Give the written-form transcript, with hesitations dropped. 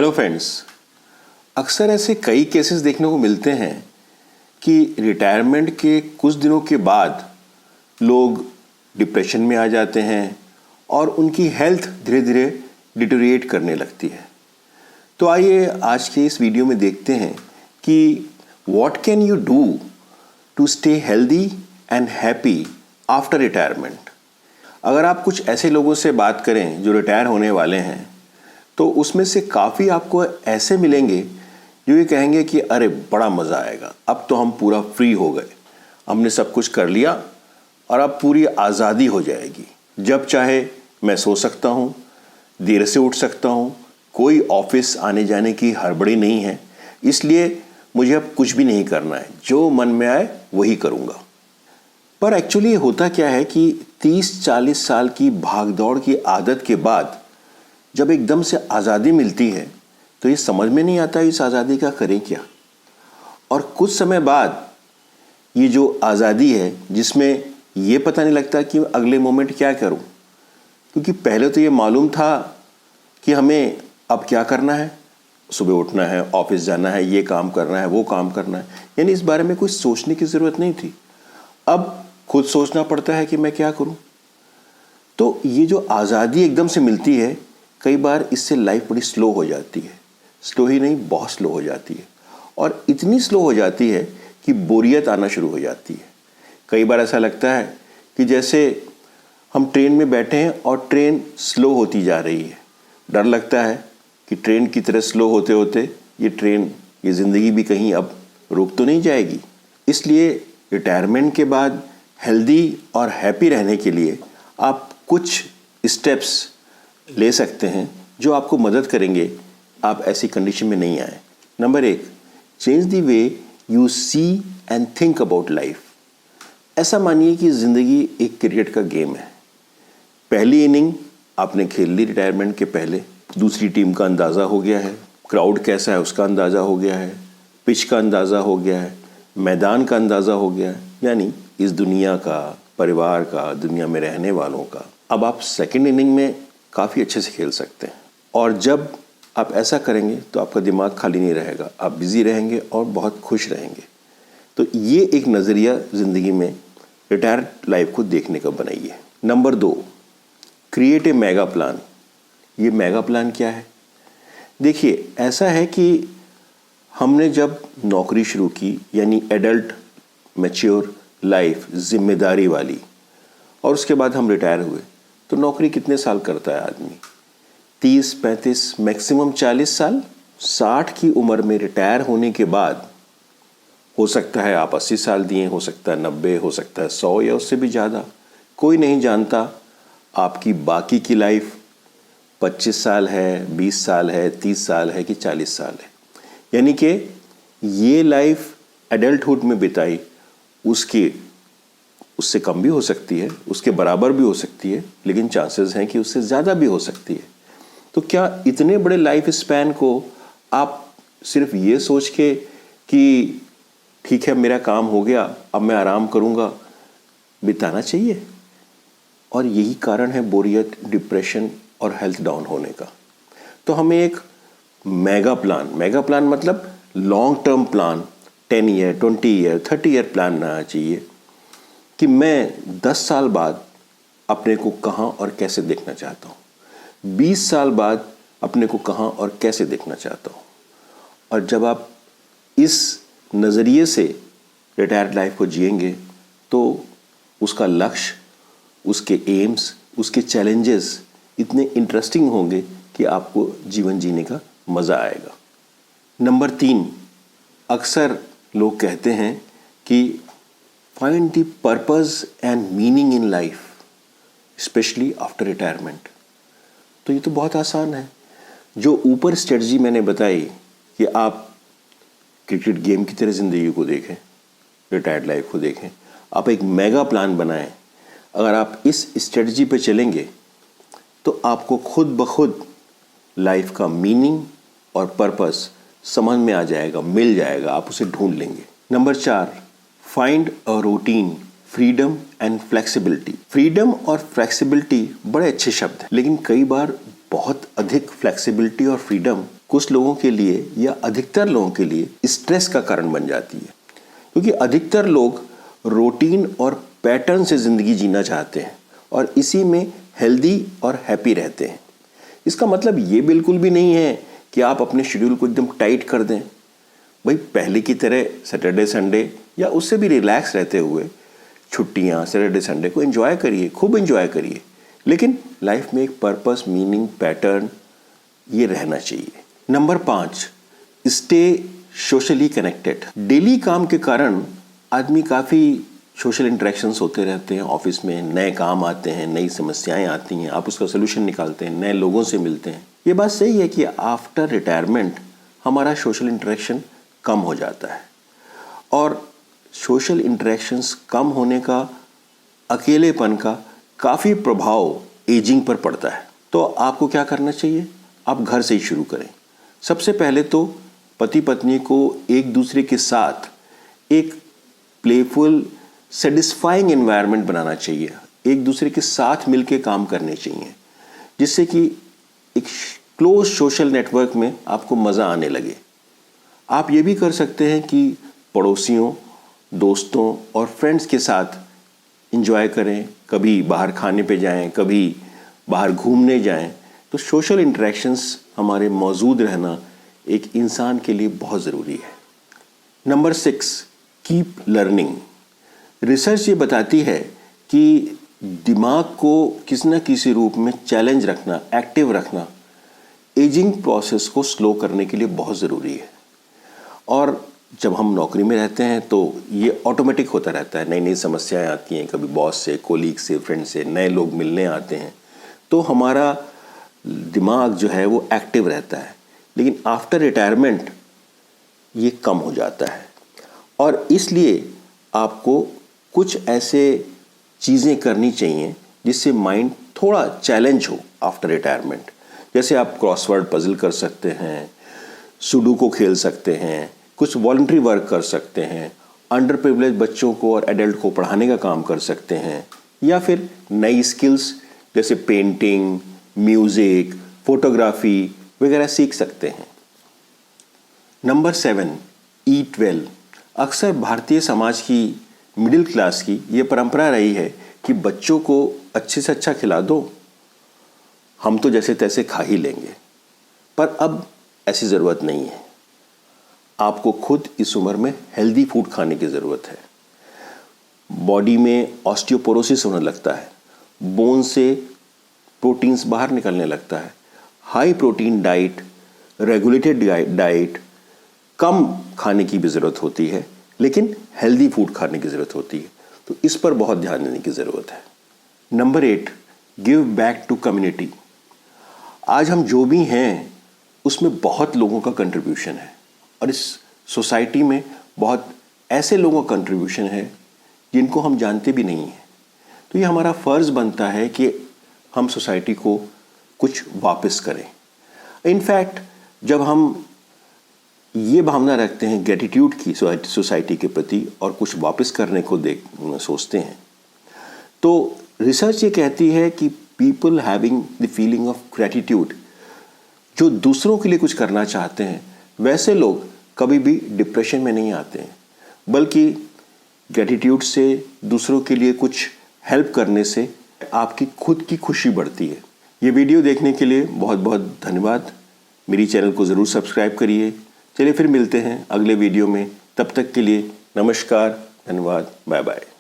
Hello friends, अक्सर ऐसे कई केसेस देखने को मिलते हैं कि रिटायरमेंट के कुछ दिनों के बाद लोग डिप्रेशन में आ जाते हैं और उनकी हेल्थ धीरे धीरे डिटेरिएट करने लगती है। तो आइए आज के इस वीडियो में देखते हैं कि what can you do to stay healthy and happy after retirement. अगर आप कुछ ऐसे लोगों से बात करें जो रिटायर होने वाले हैं तो उसमें से काफ़ी आपको ऐसे मिलेंगे जो ये कहेंगे कि अरे बड़ा मज़ा आएगा, अब तो हम पूरा फ्री हो गए, हमने सब कुछ कर लिया और अब पूरी आज़ादी हो जाएगी। जब चाहे मैं सो सकता हूँ, देर से उठ सकता हूँ, कोई ऑफिस आने जाने की हड़बड़ी नहीं है, इसलिए मुझे अब कुछ भी नहीं करना है, जो मन में आए वही करूँगा। पर एक्चुअली होता क्या है कि 30-40 साल की भागदौड़ की आदत के बाद जब एकदम से आज़ादी मिलती है तो ये समझ में नहीं आता इस आज़ादी का करें क्या। और कुछ समय बाद ये जो आज़ादी है जिसमें ये पता नहीं लगता कि अगले मोमेंट क्या करूं, क्योंकि पहले तो ये मालूम था कि हमें अब क्या करना है, सुबह उठना है, ऑफिस जाना है, ये काम करना है, वो काम करना है, यानी इस बारे में कुछ सोचने की ज़रूरत नहीं थी। अब खुद सोचना पड़ता है कि मैं क्या करूं। तो ये जो आज़ादी एकदम से मिलती है, कई बार इससे लाइफ बड़ी स्लो हो जाती है। स्लो ही नहीं, बहुत स्लो हो जाती है, और इतनी स्लो हो जाती है कि बोरियत आना शुरू हो जाती है। कई बार ऐसा लगता है कि जैसे हम ट्रेन में बैठे हैं और ट्रेन स्लो होती जा रही है। डर लगता है कि ट्रेन की तरह स्लो होते होते ये ज़िंदगी भी कहीं अब रुक तो नहीं जाएगी। इसलिए रिटायरमेंट के बाद हेल्दी और हैप्पी रहने के लिए आप कुछ स्टेप्स ले सकते हैं जो आपको मदद करेंगे आप ऐसी कंडीशन में नहीं आए। Number 1, change the way you see and think about life. ऐसा मानिए कि ज़िंदगी एक क्रिकेट का गेम है। पहली इनिंग आपने खेल ली रिटायरमेंट के पहले, दूसरी टीम का अंदाज़ा हो गया है, क्राउड कैसा है उसका अंदाज़ा हो गया है, पिच का अंदाज़ा हो गया है, मैदान का अंदाज़ा हो गया है, यानी इस दुनिया का, परिवार का, दुनिया में रहने वालों का। अब आप सेकेंड इनिंग में काफ़ी अच्छे से खेल सकते हैं, और जब आप ऐसा करेंगे तो आपका दिमाग खाली नहीं रहेगा, आप बिज़ी रहेंगे और बहुत खुश रहेंगे। तो ये एक नज़रिया ज़िंदगी में रिटायर लाइफ को देखने का बनाइए। Number 2, create a mega plan. ये मेगा प्लान क्या है? देखिए, ऐसा है कि हमने जब नौकरी शुरू की, यानी एडल्ट मैच्योर लाइफ, जिम्मेदारी वाली, और उसके बाद हम रिटायर हुए, तो नौकरी कितने साल करता है आदमी? 30-35, मैक्सिमम 40 साल। 60 की उम्र में रिटायर होने के बाद हो सकता है आप 80 साल दिए, हो सकता है 90, हो सकता है 100 या उससे भी ज़्यादा। कोई नहीं जानता आपकी बाकी की लाइफ 25 साल है, 20 साल है, 30 साल है कि 40 साल है। यानी कि ये लाइफ एडल्टहुड में बिताई उससे कम भी हो सकती है, उसके बराबर भी हो सकती है, लेकिन चांसेस हैं कि उससे ज़्यादा भी हो सकती है। तो क्या इतने बड़े लाइफ स्पैन को आप सिर्फ ये सोच के कि ठीक है मेरा काम हो गया, अब मैं आराम करूँगा, बिताना चाहिए? और यही कारण है बोरियत, डिप्रेशन और हेल्थ डाउन होने का। तो हमें एक मेगा प्लान मतलब long term plan, 10 year, 20 year, 30 year plan बनाना चाहिए कि मैं 10 साल बाद अपने को कहाँ और कैसे देखना चाहता हूँ, 20 साल बाद अपने को कहाँ और कैसे देखना चाहता हूँ। और जब आप इस नज़रिए से रिटायर्ड लाइफ को जिएंगे तो उसका लक्ष्य, उसके एम्स, उसके चैलेंजेस इतने इंटरेस्टिंग होंगे कि आपको जीवन जीने का मज़ा आएगा। नंबर 3, अक्सर लोग कहते हैं कि find the purpose and meaning in life, specially after retirement. तो ये तो बहुत आसान है। जो ऊपर स्ट्रेटजी मैंने बताई कि आप क्रिकेट गेम की तरह ज़िंदगी को देखें, रिटायर्ड लाइफ को देखें, आप एक मेगा प्लान बनाएं। अगर आप इस स्ट्रेटजी पे चलेंगे तो आपको खुद ब खुद लाइफ का मीनिंग और पर्पस समझ में आ जाएगा, मिल जाएगा, आप उसे ढूंढ लेंगे। Number 4, find a routine, freedom and flexibility. Freedom और फ्लेक्सिबिलिटी बड़े अच्छे शब्द हैं, लेकिन कई बार बहुत अधिक फ्लेक्सिबिलिटी और फ्रीडम कुछ लोगों के लिए या अधिकतर लोगों के लिए स्ट्रेस का कारण बन जाती है, क्योंकि अधिकतर लोग रूटीन और पैटर्न से ज़िंदगी जीना चाहते हैं और इसी में हेल्दी और हैप्पी रहते हैं। इसका मतलब ये बिल्कुल भी नहीं है कि आप अपने शेड्यूल को एकदम टाइट कर दें। भाई पहले की तरह सैटरडे संडे या उससे भी रिलैक्स रहते हुए छुट्टियाँ सैटरडे संडे को एंजॉय करिए, खूब एंजॉय करिए, लेकिन लाइफ में एक पर्पस, मीनिंग, पैटर्न ये रहना चाहिए। Number 5, stay socially connected. Daily काम के कारण आदमी काफ़ी सोशल इंटरेक्शंस होते रहते हैं। ऑफिस में नए काम आते हैं, नई समस्याएं आती हैं, आप उसका सोल्यूशन निकालते हैं, नए लोगों से मिलते हैं। ये बात सही है कि आफ्टर रिटायरमेंट हमारा सोशल इंटरेक्शन कम हो जाता है और सोशल इंटरेक्शंस कम होने का, अकेलेपन का काफ़ी प्रभाव एजिंग पर पड़ता है। तो आपको क्या करना चाहिए? आप घर से ही शुरू करें। सबसे पहले तो पति पत्नी को एक दूसरे के साथ एक प्लेफुल, सेटिस्फाइंग एनवायरनमेंट बनाना चाहिए। एक दूसरे के साथ मिलके काम करने चाहिए, जिससे कि एक क्लोज सोशल नेटवर्क में आपको मज़ा आने लगे। आप ये भी कर सकते हैं कि पड़ोसियों, दोस्तों और फ्रेंड्स के साथ एंजॉय करें। कभी बाहर खाने पे जाएं, कभी बाहर घूमने जाएं। तो सोशल इंटरेक्शंस हमारे मौजूद रहना एक इंसान के लिए बहुत ज़रूरी है। Number 6, keep learning. रिसर्च ये बताती है कि दिमाग को किसी न किसी रूप में चैलेंज रखना, एक्टिव रखना एजिंग प्रोसेस को स्लो करने के लिए बहुत ज़रूरी है। और जब हम नौकरी में रहते हैं तो ये ऑटोमेटिक होता रहता है। नई नई समस्याएं आती हैं, कभी बॉस से, कोलीग से, फ्रेंड से, नए लोग मिलने आते हैं, तो हमारा दिमाग जो है वो एक्टिव रहता है। लेकिन आफ्टर रिटायरमेंट ये कम हो जाता है और इसलिए आपको कुछ ऐसे चीज़ें करनी चाहिए जिससे माइंड थोड़ा चैलेंज हो आफ्टर रिटायरमेंट। जैसे आप क्रॉसवर्ड पजल कर सकते हैं, सुडोकू खेल सकते हैं, कुछ वॉलंटरी वर्क कर सकते हैं, अंडर प्रिविलेज बच्चों को और एडल्ट को पढ़ाने का काम कर सकते हैं, या फिर नई स्किल्स जैसे पेंटिंग, म्यूज़िक, फोटोग्राफी वगैरह सीख सकते हैं। नंबर 7, ईट वेल। अक्सर भारतीय समाज की, मिडिल क्लास की ये परंपरा रही है कि बच्चों को अच्छे से अच्छा खिला दो, हम तो जैसे तैसे खा ही लेंगे। पर अब ऐसी ज़रूरत नहीं है। आपको खुद इस उम्र में हेल्दी फूड खाने की ज़रूरत है। बॉडी में ऑस्टियोपोरोसिस होने लगता है, बोन से प्रोटीन्स बाहर निकलने लगता है। High protein diet, regulated diet, कम खाने की भी ज़रूरत होती है, लेकिन हेल्दी फूड खाने की ज़रूरत होती है। तो इस पर बहुत ध्यान देने की ज़रूरत है। Number 8, give back to community. आज हम जो भी हैं उसमें बहुत लोगों का कंट्रीब्यूशन है और इस सोसाइटी में बहुत ऐसे लोगों का कंट्रीब्यूशन है जिनको हम जानते भी नहीं हैं। तो ये हमारा फ़र्ज़ बनता है कि हम सोसाइटी को कुछ वापस करें। इनफैक्ट जब हम ये भावना रखते हैं ग्रेटिट्यूड की सोसाइटी के प्रति और कुछ वापस करने को सोचते हैं, तो रिसर्च ये कहती है कि people having the feeling of gratitude, जो दूसरों के लिए कुछ करना चाहते हैं, वैसे लोग कभी भी डिप्रेशन में नहीं आते हैं, बल्कि ग्रेटिट्यूड से, दूसरों के लिए कुछ हेल्प करने से आपकी खुद की खुशी बढ़ती है। ये वीडियो देखने के लिए बहुत बहुत धन्यवाद। मेरी चैनल को ज़रूर सब्सक्राइब करिए। चलिए फिर मिलते हैं अगले वीडियो में। तब तक के लिए नमस्कार, धन्यवाद, बाय बाय।